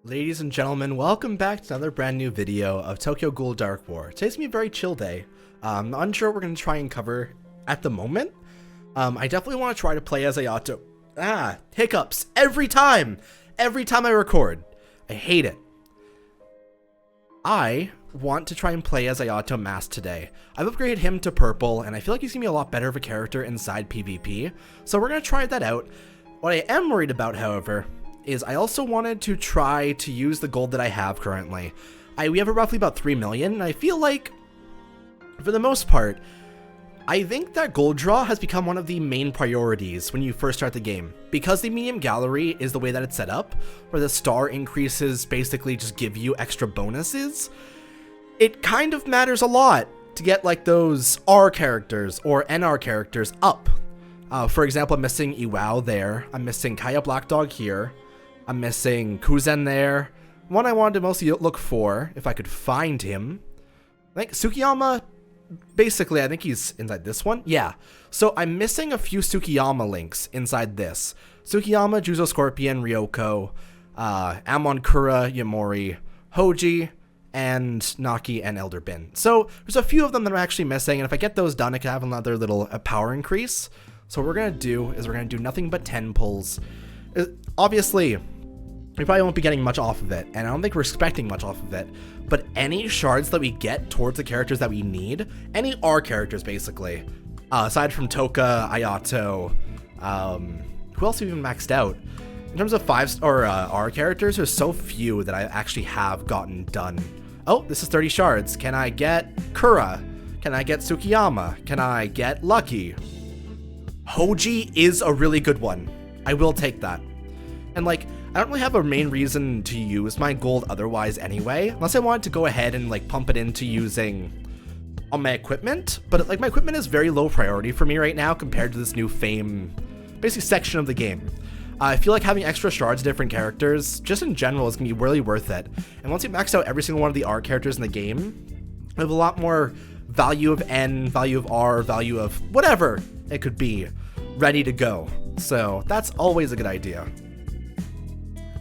Ladies and gentlemen, welcome back to another brand new video of Tokyo Ghoul Dark War. Today's gonna be a very chill day. I'm unsure what we're gonna try and cover at the moment. I definitely want to try to play as AYATO. Hiccups every time I record. I hate it. I want to try and play as AYATO Mask today. I've upgraded him to purple, and I feel like he's gonna be a lot better of a character inside PvP. So we're gonna try that out. What I am worried about, however, is I also wanted to try to use the gold that I have currently. We have roughly about 3 million, and I feel like, for the most part, I think that gold draw has become one of the main priorities when you first start the game. Because the medium gallery is the way that it's set up, where the star increases basically just give you extra bonuses, it kind of matters a lot to get like those R characters or NR characters up. For example, I'm missing Iwao there, I'm missing Kaya Black Dog here, I'm missing Kuzen there. One I wanted to mostly look for, if I could find him. I think Tsukiyama, basically, I think he's inside this one. Yeah. So I'm missing a few Tsukiyama links inside this. Tsukiyama, Juzo Scorpion, Ryoko, Amon Kura, Yamori, Hoji, and Naki and Elder Bin. So there's a few of them that I'm actually missing, and if I get those done, I can have another little power increase. So what we're going to do is we're going to do nothing but 10 pulls. Obviously, we probably won't be getting much off of it, and I don't think we're expecting much off of it, but any shards that we get towards the characters that we need, any R characters basically, aside from Toka, Ayato, who else have we even maxed out? In terms of R characters, there's so few that I actually have gotten done. Oh, this is 30 shards. Can I get Kura? Can I get Tsukiyama? Can I get Lucky? Hoji is a really good one. I will take that. And like, I don't really have a main reason to use my gold otherwise anyway, unless I wanted to go ahead and like pump it into using on my equipment, but like my equipment is very low priority for me right now compared to this new fame, basically section of the game. I feel like having extra shards of different characters, just in general, is going to be really worth it. And once you max out every single one of the R characters in the game, we have a lot more value of N, value of R, value of whatever it could be, ready to go. So that's always a good idea.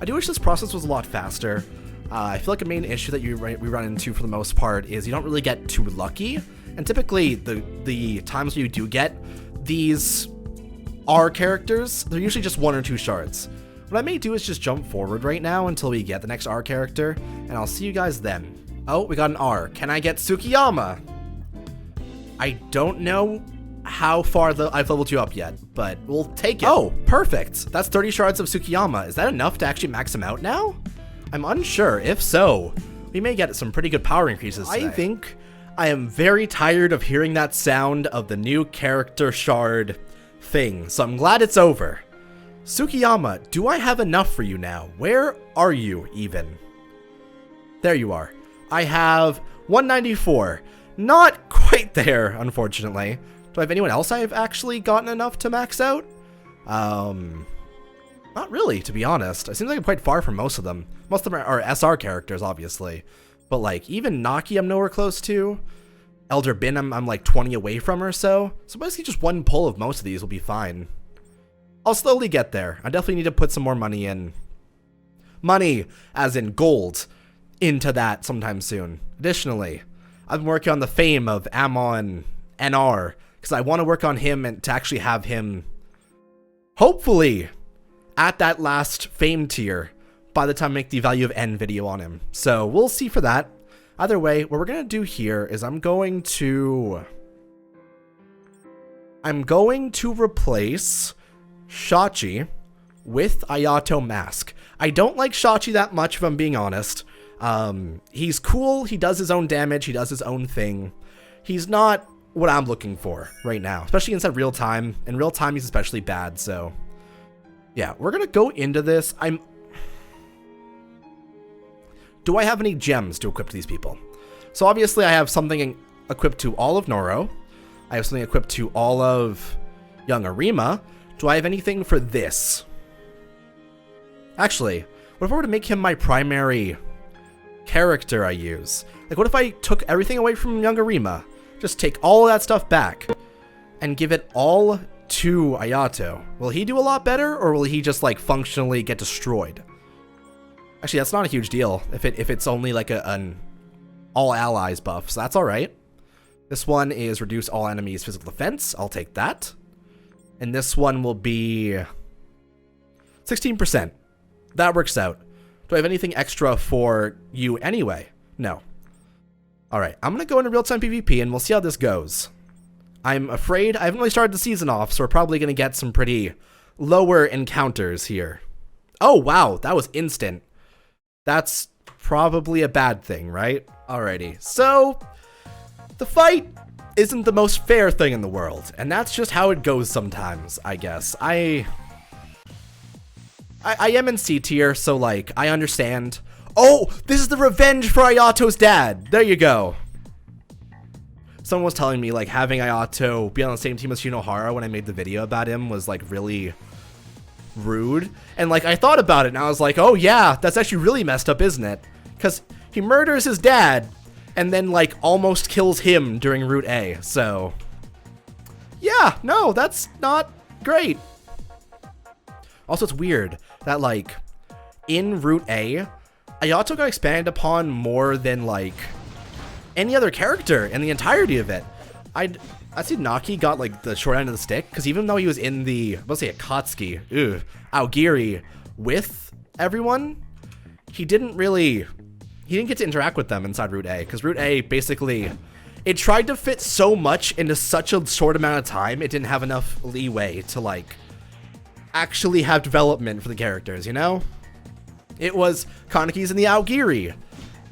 I do wish this process was a lot faster. I feel like a main issue that we run into for the most part is you don't really get too lucky. And typically the times where you do get these R characters, they're usually just 1 or 2 shards. What I may do is just jump forward right now until we get the next R character, and I'll see you guys then. Oh, we got an R. Can I get Tsukiyama? I don't know how far I've leveled you up yet, but we'll take it. Oh, perfect. That's 30 shards of Tsukiyama. Is that enough to actually max him out now? I'm unsure. If so, we may get some pretty good power increases today. I think I am very tired of hearing that sound of the new character shard thing, so I'm glad it's over. Tsukiyama, do I have enough for you now? Where are you even? There you are. I have 194. Not quite there, unfortunately. Do I have anyone else I've actually gotten enough to max out? Not really, to be honest. It seems like I'm quite far from most of them. Most of them are SR characters, obviously. But like, even Naki I'm nowhere close to. Elder Bin I'm like 20 away from or so. So basically just one pull of most of these will be fine. I'll slowly get there. I definitely need to put some more money in. Money, as in gold, into that sometime soon. Additionally, I've been working on the fame of Amon NR, because I want to work on him and to actually have him, hopefully, at that last fame tier by the time I make the value of N video on him. So we'll see for that. Either way, what we're going to do here is I'm going to replace Shachi with AYATO Mask. I don't like Shachi that much, if I'm being honest. He's cool, he does his own damage, he does his own thing. He's not what I'm looking for right now, especially inside real time. In real time, he's especially bad, so yeah, we're gonna go into this. Do I have any gems to equip to these people? So obviously I have something equipped to all of Noro. I have something equipped to all of young ARIMA. Do I have anything for this? Actually, what if I were to make him my primary character I use? Like, what if I took everything away from young ARIMA? Just take all of that stuff back and give it all to AYATO. Will he do a lot better, or will he just like functionally get destroyed? Actually, that's not a huge deal if it's only like an all allies buff, so that's all right. This one is reduce all enemies physical defense. I'll take that. And this one will be 16%. That works out. Do I have anything extra for you anyway? No. All right, I'm gonna go into real-time PvP and we'll see how this goes. I'm afraid I haven't really started the season off, so we're probably gonna get some pretty lower encounters here. Oh, wow, that was instant. That's probably a bad thing, right? Alrighty, so the fight isn't the most fair thing in the world, and that's just how it goes sometimes, I guess. I am in C tier, so like, I understand. Oh, this is the revenge for AYATO's dad. There you go. Someone was telling me like having AYATO be on the same team as Shinohara when I made the video about him was like really rude. And like I thought about it and I was like, oh yeah, that's actually really messed up, isn't it? Because he murders his dad and then like almost kills him during Route A. So yeah, no, that's not great. Also, it's weird that like in Route A, AYATO got expanded upon more than like any other character in the entirety of it. I see Naki got like the short end of the stick because even though he was in the, let's say Akatsuki, Aogiri with everyone, he didn't get to interact with them inside Route A because Route A basically, it tried to fit so much into such a short amount of time, it didn't have enough leeway to like actually have development for the characters, you know? It was Kaneki's in the Aogiri,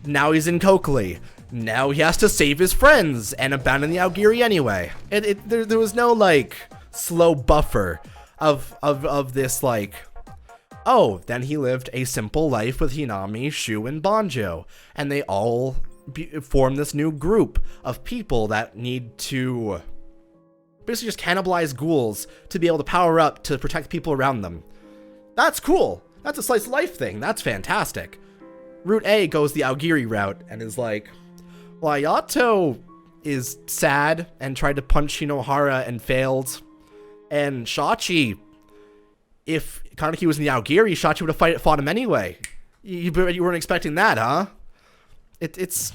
now he's in Kokiri. Now he has to save his friends and abandon the Aogiri anyway. There was no like slow buffer of this like, oh, then he lived a simple life with Hinami, Shu, and Banjo, and they all form this new group of people that need to basically just cannibalize ghouls to be able to power up to protect people around them. That's cool. That's a slice of life thing. That's fantastic. Route A goes the Aogiri route and is like, well, AYATO is sad and tried to punch Shinohara and failed. And Shachi, if Kaneki was in the Aogiri, Shachi would have fought him anyway. You weren't expecting that, huh? It's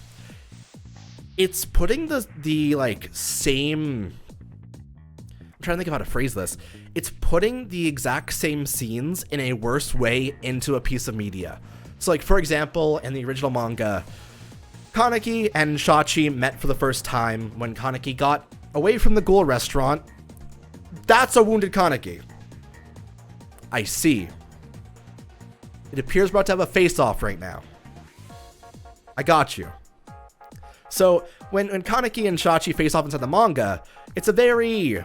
putting the like same, I'm trying to think of how to phrase this. It's putting the exact same scenes in a worse way into a piece of media. So like, for example, in the original manga, Kaneki and Shachi met for the first time when Kaneki got away from the Ghoul restaurant. That's a wounded Kaneki. I see. It appears we're about to have a face-off right now. I got you. So when Kaneki and Shachi face off inside the manga, it's a very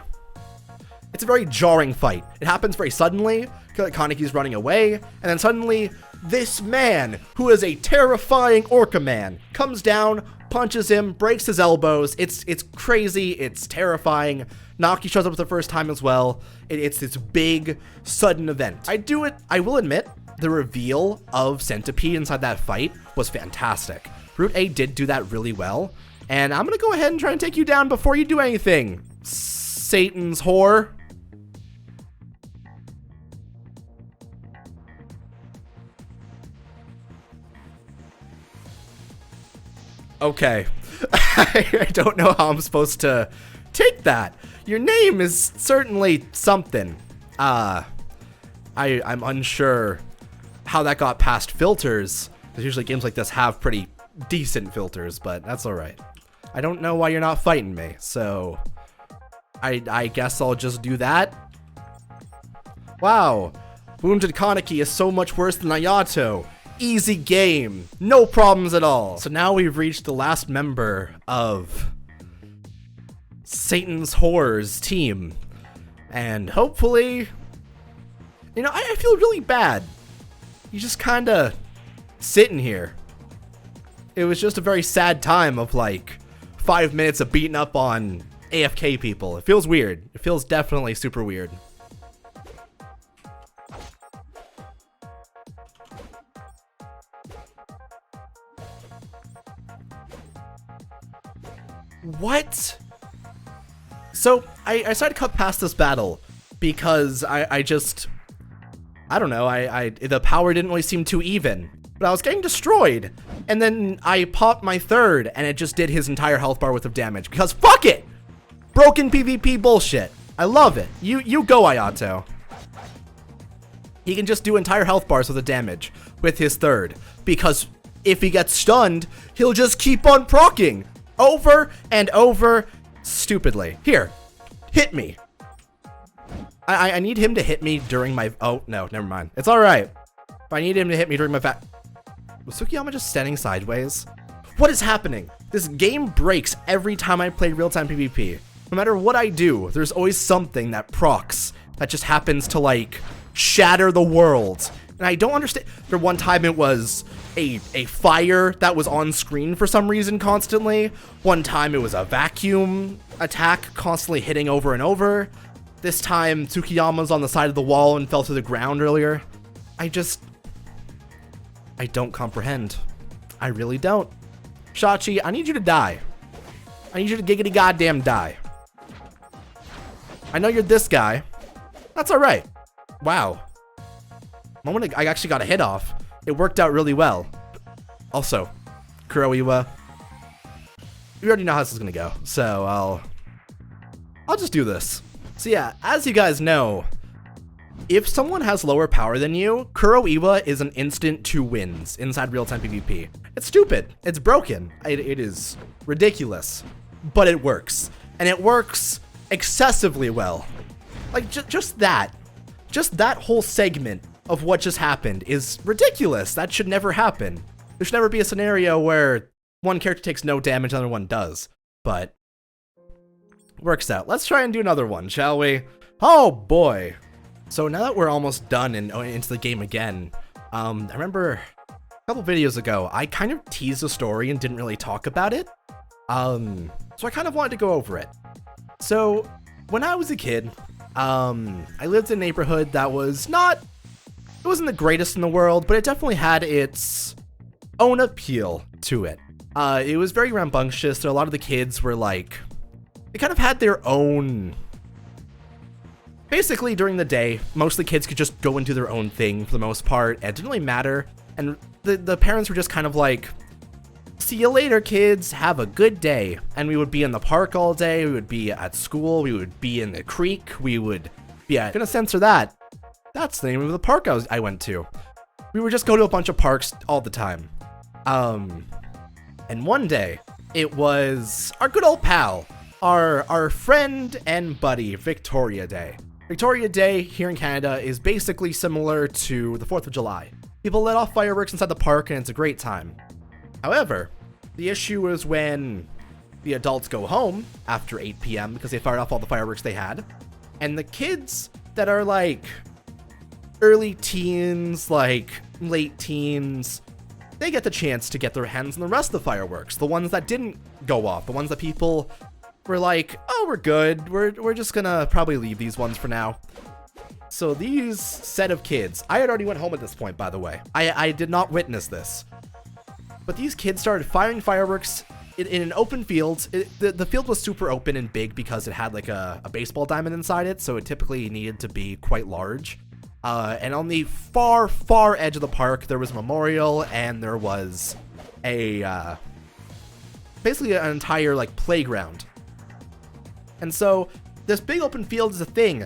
jarring fight. It happens very suddenly. Kaneki's running away, and then suddenly this man, who is a terrifying Orca man, comes down, punches him, breaks his elbows. It's crazy. It's terrifying. Naki shows up for the first time as well. It's this big, sudden event. I will admit, the reveal of Centipede inside that fight was fantastic. Route A did do that really well, and I'm gonna go ahead and try and take you down before you do anything, Satan's whore. Okay. I don't know how I'm supposed to take that. Your name is certainly something. I'm unsure how that got past filters, because usually games like this have pretty decent filters, but that's alright. I don't know why you're not fighting me, so I guess I'll just do that. Wow. Wounded Kaneki is so much worse than AYATO. Easy game. No problems at all. So now we've reached the last member of Satan's Whore's team. And hopefully, you know, I feel really bad. He's just kind of sitting here. It was just a very sad time of like 5 minutes of beating up on AFK people. It feels weird. It feels definitely super weird. What? So I decided to cut past this battle because I don't know, the power didn't really seem too even. but I was getting destroyed. And then I popped my third, and it just did his entire health bar worth of damage, because fuck it! Broken PvP bullshit. I love it. You go, AYATO. He can just do entire health bars worth of damage with his third, because if he gets stunned, he'll just keep on proccing over and over stupidly. Here, hit me. I need him to hit me during my... Oh, no, never mind. It's all right. But I need him to hit me during my Was Tsukiyama just standing sideways? What is happening? This game breaks every time I play real-time PvP. No matter what I do, there's always something that procs that just happens to, like, shatter the world. And I don't understand. There one time it was a fire that was on screen for some reason constantly. One time it was a vacuum attack constantly hitting over and over. This time Tsukiyama's on the side of the wall and fell to the ground earlier. I don't comprehend. I really don't. Shachi, I need you to die. I need you to giggity goddamn die. I know you're this guy. That's all right. Wow. I actually got a hit off. It worked out really well. Also, Kuroiwa, you already know how this is gonna go, so I'll just do this. So yeah, as you guys know, if someone has lower power than you, Kuroiwa is an instant 2 wins inside real-time PvP. It's stupid. It's broken. It is ridiculous, but it works, and it works excessively well. Like just that whole segment of what just happened is ridiculous. That should never happen. There should never be a scenario where one character takes no damage, the other one does. But works out. Let's try and do another one, shall we? Oh boy. So now that we're almost done and into the game again, I remember a couple videos ago, I kind of teased the story and didn't really talk about it. So I kind of wanted to go over it. So when I was a kid, I lived in a neighborhood that was it wasn't the greatest in the world, but it definitely had its own appeal to it. It was very rambunctious. A lot of the kids were like, they kind of had their own... Basically, during the day, most of the kids could just go and do their own thing for the most part. It didn't really matter. And the parents were just kind of like, see you later, kids. Have a good day. And we would be in the park all day. We would be at school. We would be in the creek. We would be at... I'm gonna censor that. That's the name of the park I went to. We would just go to a bunch of parks all the time. And one day, it was our good old pal, our friend and buddy, Victoria Day. Victoria Day here in Canada is basically similar to the 4th of July. People let off fireworks inside the park and it's a great time. However, the issue is when the adults go home after 8 p.m. because they fired off all the fireworks they had, and the kids that are like early teens, like late teens, they get the chance to get their hands on the rest of the fireworks. The ones that didn't go off, the ones that people were like, oh, we're good. We're just gonna probably leave these ones for now. So these set of kids, I had already went home at this point, by the way. I did not witness this. But these kids started firing fireworks in an open field. The field was super open and big because it had like a baseball diamond inside it, so it typically needed to be quite large. And on the far, far edge of the park, there was a memorial, and there was basically an entire like playground. And so this big open field is a thing,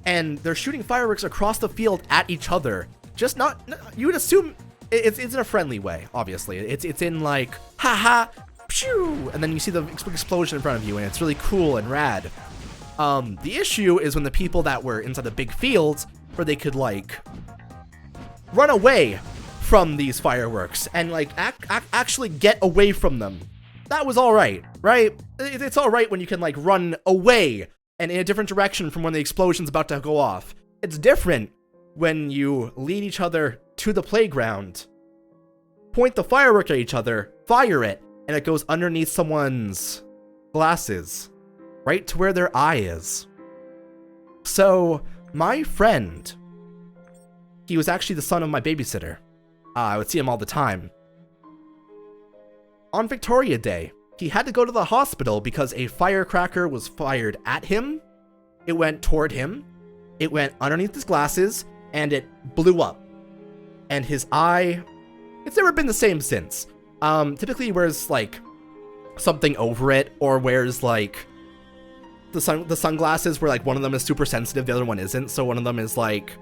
and they're shooting fireworks across the field at each other. Just not, you would assume it's in a friendly way, obviously. It's in like, haha, pew, and then you see the explosion in front of you, and it's really cool and rad. The issue is when the people that were inside the big fields, where they could like run away from these fireworks and like actually get away from them. That was all right? It's all right when you can like run away and in a different direction from when the explosion's about to go off. It's different when you lead each other to the playground, point the firework at each other, fire it, and it goes underneath someone's glasses, right to where their eye is. So my friend, he was actually the son of my babysitter. I would see him all the time. On Victoria Day, he had to go to the hospital because a firecracker was fired at him. It went toward him. It went underneath his glasses, and it blew up. And his eye it's never been the same since. Typically he wears, like, something over it, or wears, like, the sunglasses where, like, one of them is super sensitive, the other one isn't, so one of them is, like,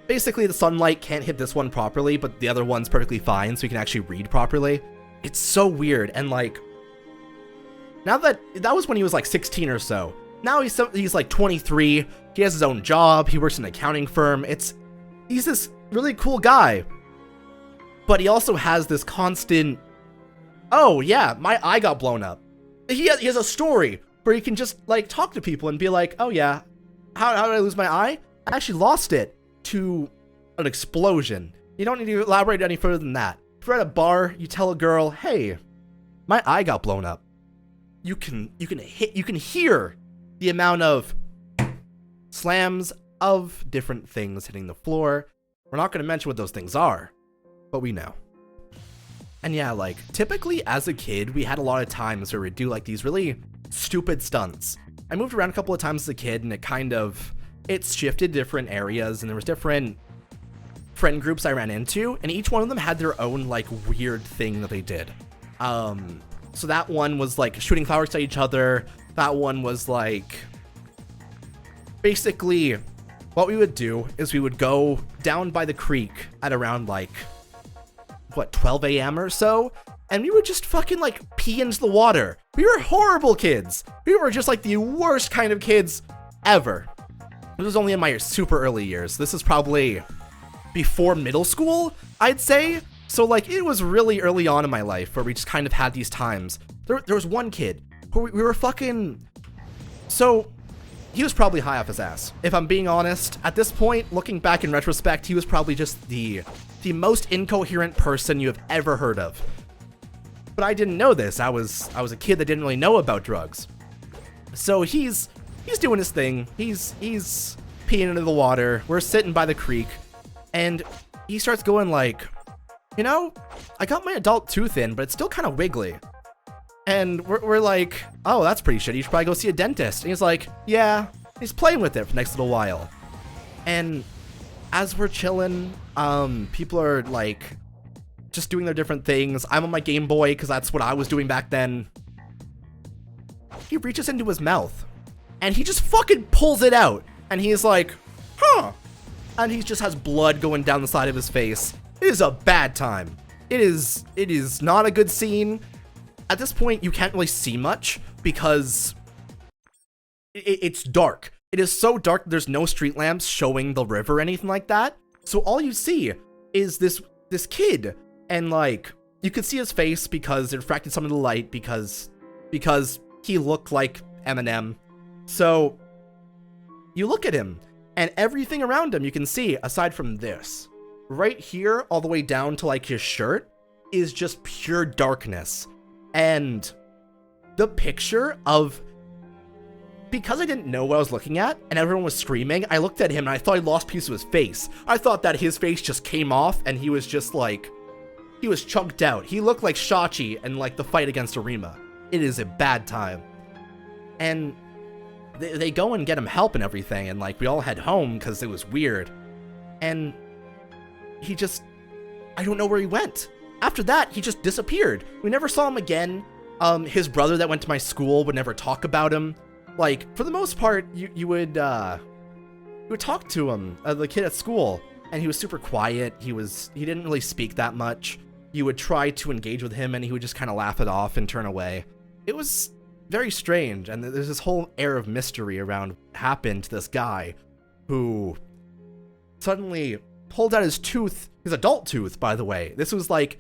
basically the sunlight can't hit this one properly, but the other one's perfectly fine, so you can actually read properly. It's so weird, and, like, now that was when he was, like, 16 or so. Now he's like 23, he has his own job, he works in an accounting firm, he's this really cool guy. But he also has this constant, oh yeah, my eye got blown up. He has a story where he can just, like, talk to people and be like, oh yeah, how did I lose my eye? I actually lost it to an explosion. You don't need to elaborate any further than that. If you're at a bar, you tell a girl, hey, my eye got blown up. You can hear the amount of slams of different things hitting the floor. We're not going to mention what those things are, but we know. And yeah, like, typically as a kid, we had a lot of times where we'd do, like, these really stupid stunts. I moved around a couple of times as a kid, and it shifted different areas, and there was different friend groups I ran into, and each one of them had their own, like, weird thing that they did. So that one was, like, shooting flowers at each other. That one was, like, basically, what we would do is we would go down by the creek at around, like, what, 12 a.m. or so, and we would just fucking, like, pee into the water. We were horrible kids. We were just, like, the worst kind of kids ever. This was only in my super early years. This is probably before middle school, I'd say. So, like, it was really early on in my life where we just kind of had these times. There was one kid who we were fucking... So, he was probably high off his ass. If I'm being honest, at this point, looking back in retrospect, he was probably just the most incoherent person you have ever heard of. But I didn't know this. I was a kid that didn't really know about drugs. So he's doing his thing. He's peeing into the water. We're sitting by the creek, and he starts going like, you know, I got my adult tooth in, but it's still kind of wiggly. And we're like, oh, that's pretty shitty. You should probably go see a dentist. And he's like, yeah. He's playing with it for the next little while. And as we're chilling, people are like just doing their different things. I'm on my Game Boy because that's what I was doing back then. He reaches into his mouth and he just fucking pulls it out. And he's like, huh. And he just has blood going down the side of his face. It is a bad time. It is not a good scene. At this point, you can't really see much because it's dark. It is so dark, there's no street lamps showing the river or anything like that. So all you see is this kid, and like, you could see his face because it refracted some of the light because he looked like Eminem. So you look at him, and everything around him you can see, aside from this, right here all the way down to like his shirt, is just pure darkness. And the picture of, because I didn't know what I was looking at and everyone was screaming, I looked at him and I thought I lost a piece of his face. I thought that his face just came off and he was just like, he was chunked out. He looked like Shachi in like the fight against ARIMA. It is a bad time. And they go and get him help and everything, and like we all head home because it was weird. And he just, I don't know where he went. After that, he just disappeared. We never saw him again. His brother that went to my school would never talk about him. Like, for the most part, you would talk to him, the kid at school, and he was super quiet. He didn't really speak that much. You would try to engage with him, and he would just kind of laugh it off and turn away. It was very strange, and there's this whole air of mystery around what happened to this guy who suddenly pulled out his tooth, his adult tooth, by the way. This was like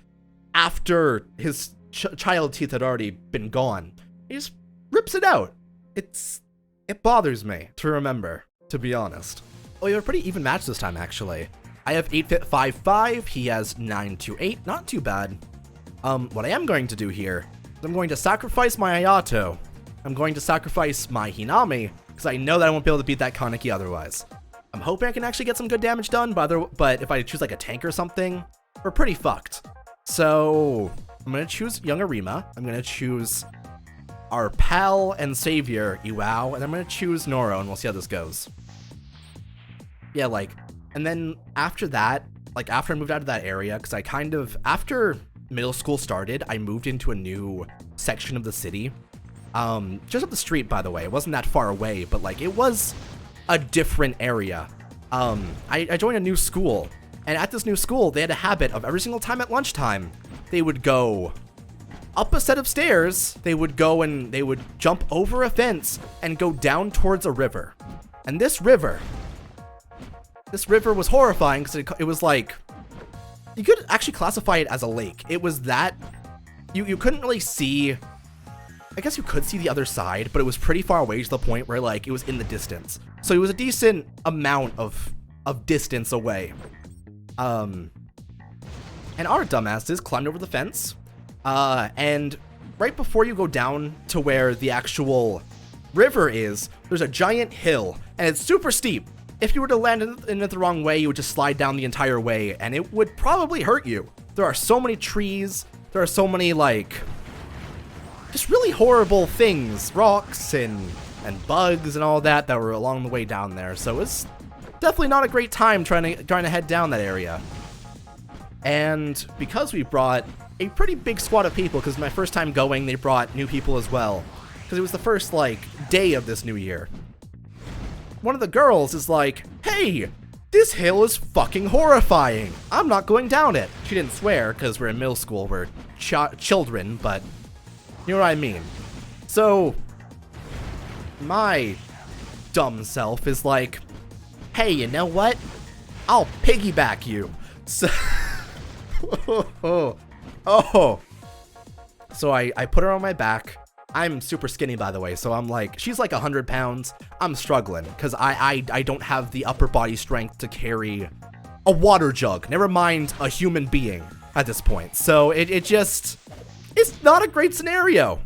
after his child teeth had already been gone. He just rips it out. It bothers me to remember, to be honest. Oh, you have a pretty even match this time, actually. I have 8-5-5, he has 9-8, not too bad. What I am going to do here is I'm going to sacrifice my AYATO. I'm going to sacrifice my Hinami, because I know that I won't be able to beat that Kaneki otherwise. I'm hoping I can actually get some good damage done, but if I choose like a tank or something, we're pretty fucked. So I'm going to choose young ARIMA. I'm going to choose our pal and savior, Iwao, and I'm going to choose Noro, and we'll see how this goes. Yeah, like, and then after that, like, after I moved out of that area, because I kind of, after middle school started, I moved into a new section of the city. Just up the street, by the way. It wasn't that far away, but, like, it was a different area. I joined a new school, and at this new school, they had a habit of every single time at lunchtime, they would go up a set of stairs, they would go and they would jump over a fence and go down towards a river. And this river was horrifying because it was like, you could actually classify it as a lake. It was that, you couldn't really see, I guess you could see the other side, but it was pretty far away to the point where, like, it was in the distance. So it was a decent amount of distance away. And our dumbasses climbed over the fence, and right before you go down to where the actual river is, there's a giant hill, and it's super steep. If you were to land in it the wrong way, you would just slide down the entire way, and it would probably hurt you. There are so many trees, there are so many, like, just really horrible things, rocks and bugs and all that were along the way down there. So it's definitely not a great time trying to head down that area. And because we brought a pretty big squad of people, because my first time going, they brought new people as well, because it was the first, like, day of this new year. One of the girls is like, "Hey, this hill is fucking horrifying. I'm not going down it." She didn't swear because we're in middle school, we're children, but you know what I mean. So my dumb self is like, "Hey, you know what? I'll piggyback you." So so I put her on my back. I'm super skinny, by the way, so I'm like, she's like 100 pounds. I'm struggling because I don't have the upper body strength to carry a water jug, never mind a human being at this point. So it's not a great scenario.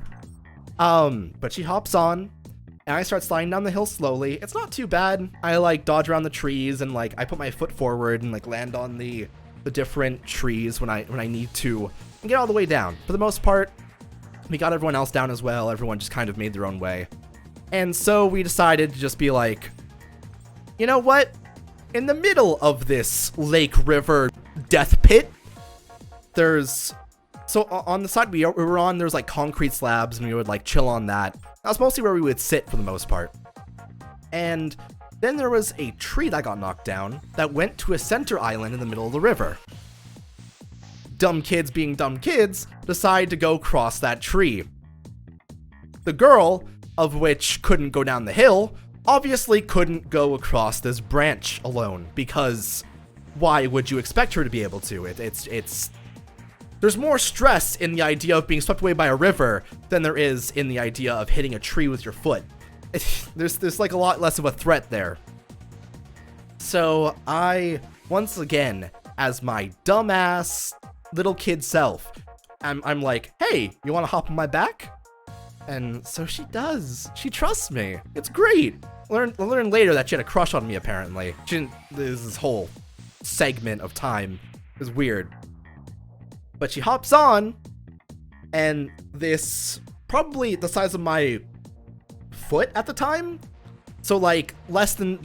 But she hops on, and I start sliding down the hill slowly. It's not too bad. I, like, dodge around the trees, and, like, I put my foot forward and, like, land on the different trees when I need to, and get all the way down. For the most part, we got everyone else down as well. Everyone just kind of made their own way. And so we decided to just be like, you know what? In the middle of this lake, river, death pit, so on the side we were on, there's, like, concrete slabs, and we would, like, chill on that. That was mostly where we would sit for the most part. And then there was a tree that got knocked down that went to a center island in the middle of the river. Dumb kids being dumb kids decide to go cross that tree. The girl, of which couldn't go down the hill, obviously couldn't go across this branch alone, because why would you expect her to be able to? There's more stress in the idea of being swept away by a river than there is in the idea of hitting a tree with your foot. There's like a lot less of a threat there. So I, once again, as my dumbass little kid self, I'm like, "Hey, you want to hop on my back?" And so she does. She trusts me. It's great. Learn later that she had a crush on me, apparently. There's this whole segment of time. It was weird. But she hops on, and this, probably the size of my foot at the time, so, like, less than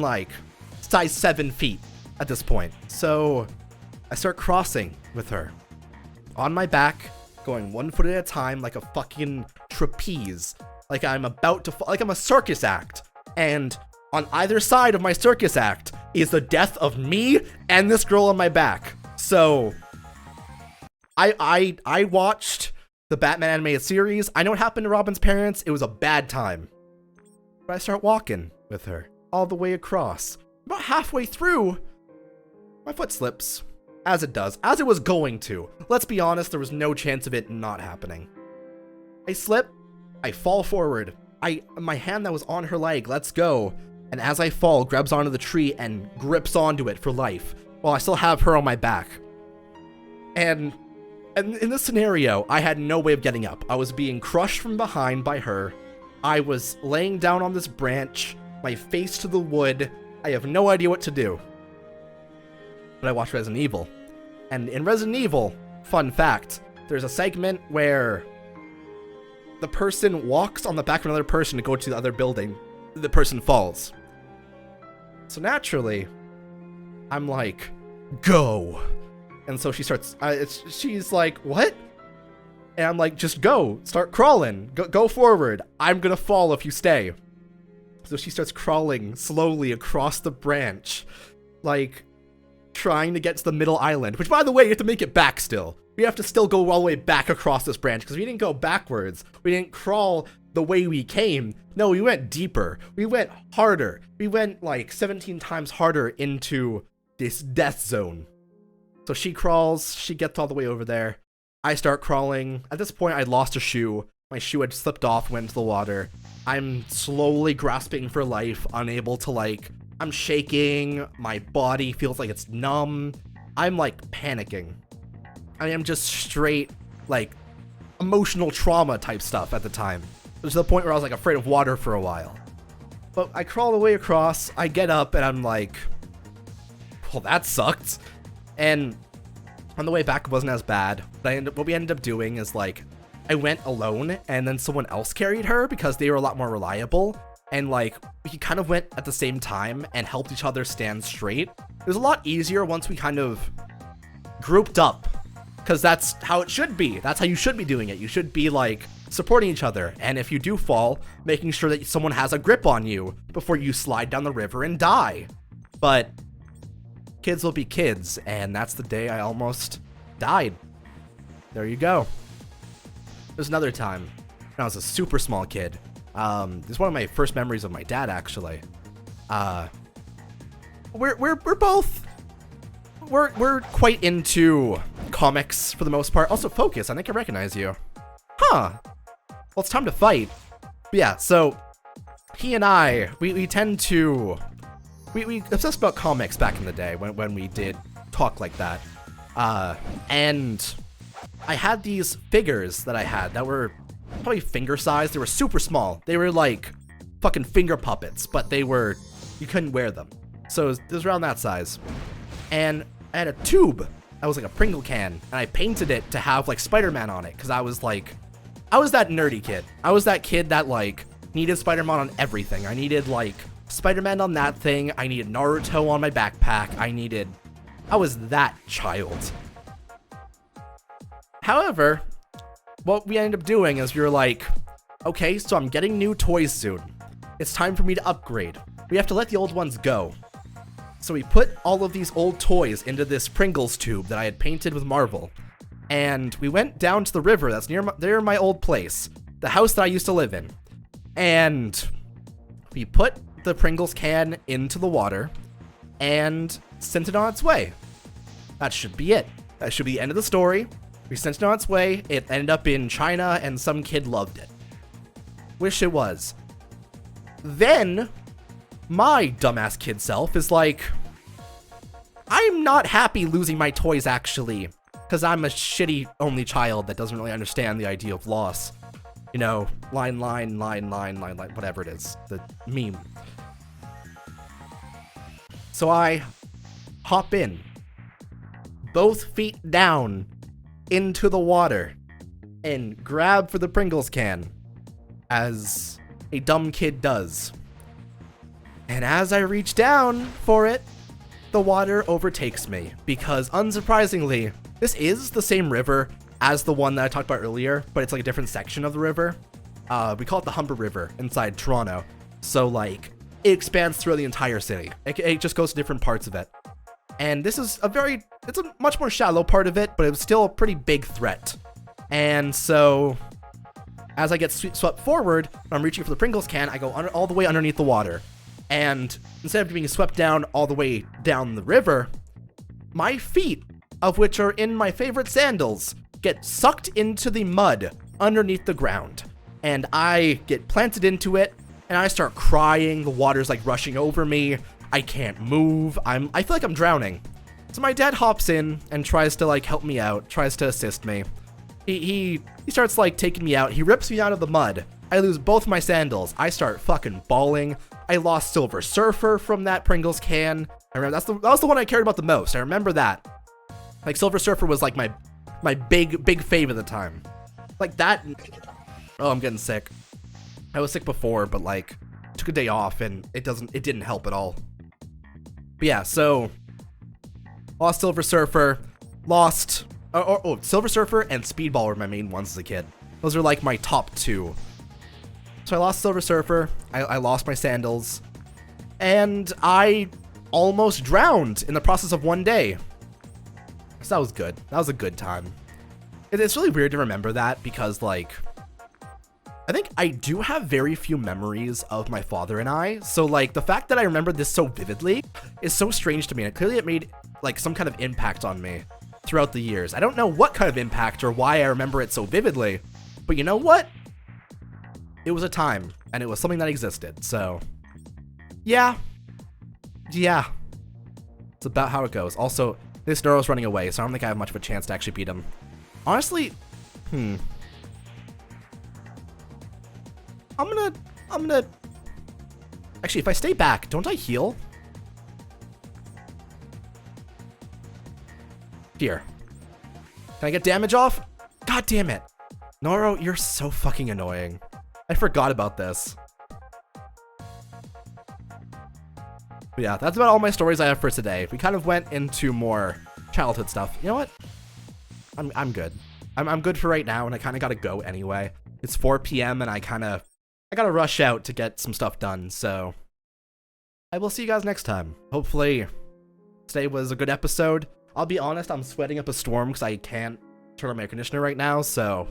like size 7 feet at this point. So I start crossing with her on my back, going 1 foot at a time, like a fucking trapeze, like I'm like I'm a circus act, and on either side of my circus act is the death of me and this girl on my back. So I watched the Batman animated series. I know what happened to Robin's parents. It was a bad time. But I start walking with her all the way across. About halfway through, my foot slips. As it does. As it was going to. Let's be honest, there was no chance of it not happening. I slip. I fall forward. My hand that was on her leg lets go. And as I fall, grabs onto the tree and grips onto it for life, while I still have her on my back. And in this scenario, I had no way of getting up. I was being crushed from behind by her. I was laying down on this branch, my face to the wood. I have no idea what to do. But I watched Resident Evil. And in Resident Evil, fun fact, there's a segment where the person walks on the back of another person to go to the other building. The person falls. So naturally, I'm like, go. And so she starts, she's like, what? And I'm like, just go, start crawling, go forward. I'm gonna fall if you stay. So she starts crawling slowly across the branch, like trying to get to the middle island, which by the way, you have to make it back still. We have to still go all the way back across this branch because we didn't go backwards. We didn't crawl the way we came. No, we went deeper. We went harder. We went like 17 times harder into this death zone. So she crawls, she gets all the way over there. I start crawling. At this point, I'd lost a shoe. My shoe had slipped off, went into the water. I'm slowly grasping for life, unable to like, I'm shaking. My body feels like it's numb. I'm like panicking. I am just straight like emotional trauma type stuff at the time. It was to the point where I was like afraid of water for a while. But I crawl the way across, I get up and I'm like, well, that sucked. And on the way back, it wasn't as bad. But what we ended up doing is like, I went alone and then someone else carried her because they were a lot more reliable. And like, we kind of went at the same time and helped each other stand straight. It was a lot easier once we kind of grouped up, because that's how it should be. That's how you should be doing it. You should be like supporting each other. And if you do fall, making sure that someone has a grip on you before you slide down the river and die. But kids will be kids, and that's the day I almost died. There you go. There's another time when I was a super small kid. This is one of my first memories of my dad, actually. We're quite into comics for the most part. Also, Focus, I think I recognize you. Huh. Well, it's time to fight. But yeah, so he and I, we tend to... We obsessed about comics back in the day when we did talk like that. And I had these figures that I had that were probably finger sized. They were super small. They were like fucking finger puppets, but they were, you couldn't wear them. So it was around that size. And I had a tube that was like a Pringle can, and I painted it to have like Spider-Man on it, because I was that nerdy kid. I was that kid that like needed Spider-Man on everything. I needed like Spider-Man on that thing. I needed Naruto on my backpack. I was that child. However, what we ended up doing is we were like, okay, so I'm getting new toys soon. It's time for me to upgrade. We have to let the old ones go. So we put all of these old toys into this Pringles tube that I had painted with Marvel. And we went down to the river that's near my old place, the house that I used to live in. And we put the Pringles can into the water and sent it on its way. That should be it. That should be the end of the story. We sent it on its way. It ended up in China and some kid loved it. Wish it was. Then my dumbass kid self is like, I'm not happy losing my toys actually, because I'm a shitty only child that doesn't really understand the idea of loss. You know, line, whatever it is, the meme. So I hop in, both feet down into the water, and grab for the Pringles can, as a dumb kid does. And as I reach down for it, the water overtakes me, because unsurprisingly, this is the same river as the one that I talked about earlier, but it's like a different section of the river. We call it the Humber River inside Toronto. So like, it expands through the entire city. It just goes to different parts of it. And this is it's a much more shallow part of it, but it was still a pretty big threat. And so, as I get swept forward, when I'm reaching for the Pringles can, I go all the way underneath the water. And instead of being swept down all the way down the river, my feet, of which are in my favorite sandals, get sucked into the mud underneath the ground. And I get planted into it, and I start crying. The water's like rushing over me. I can't move. I feel like I'm drowning. So my dad hops in and tries to like help me out, tries to assist me. He starts like taking me out. He rips me out of the mud. I lose both my sandals. I start fucking bawling. I lost Silver Surfer from that Pringles can. I remember that was the one I cared about the most. I remember that. Like Silver Surfer was like my big fave at the time. Like that. Oh, I'm getting sick. I was sick before, but like took a day off and it didn't help at all. But yeah, so Lost Silver Surfer, lost... Oh, Silver Surfer and Speedball were my main ones as a kid. Those are like my top 2. So I lost Silver Surfer, I lost my sandals, and I almost drowned in the process of one day. So that was good. That was a good time. It's really weird to remember that because, like, I think I do have very few memories of my father and I. So, like, the fact that I remember this so vividly is so strange to me. And clearly it made, like, some kind of impact on me throughout the years. I don't know what kind of impact or why I remember it so vividly. But you know what? It was a time, and it was something that existed. So, yeah. Yeah. It's about how it goes. Also, this Neuro's running away, so I don't think I have much of a chance to actually beat him. Honestly, I'm gonna... Actually, if I stay back, don't I heal? Here. Can I get damage off? God damn it. Noro, you're so fucking annoying. I forgot about this. But yeah, that's about all my stories I have for today. We kind of went into more childhood stuff. You know what? I'm good. I'm good for right now, and I kind of gotta go anyway. It's 4 p.m. and I gotta rush out to get some stuff done, so I will see you guys next time. Hopefully today was a good episode. I'll be honest, I'm sweating up a storm because I can't turn on my air conditioner right now, so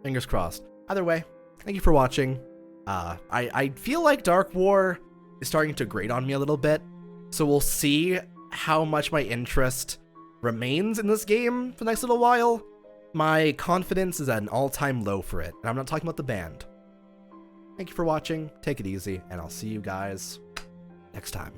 fingers crossed. Either way, thank you for watching. I feel like Dark War is starting to grate on me a little bit, so we'll see how much my interest remains in this game for the next little while. My confidence is at an all-time low for it, and I'm not talking about the band. Thank you for watching, take it easy, and I'll see you guys next time.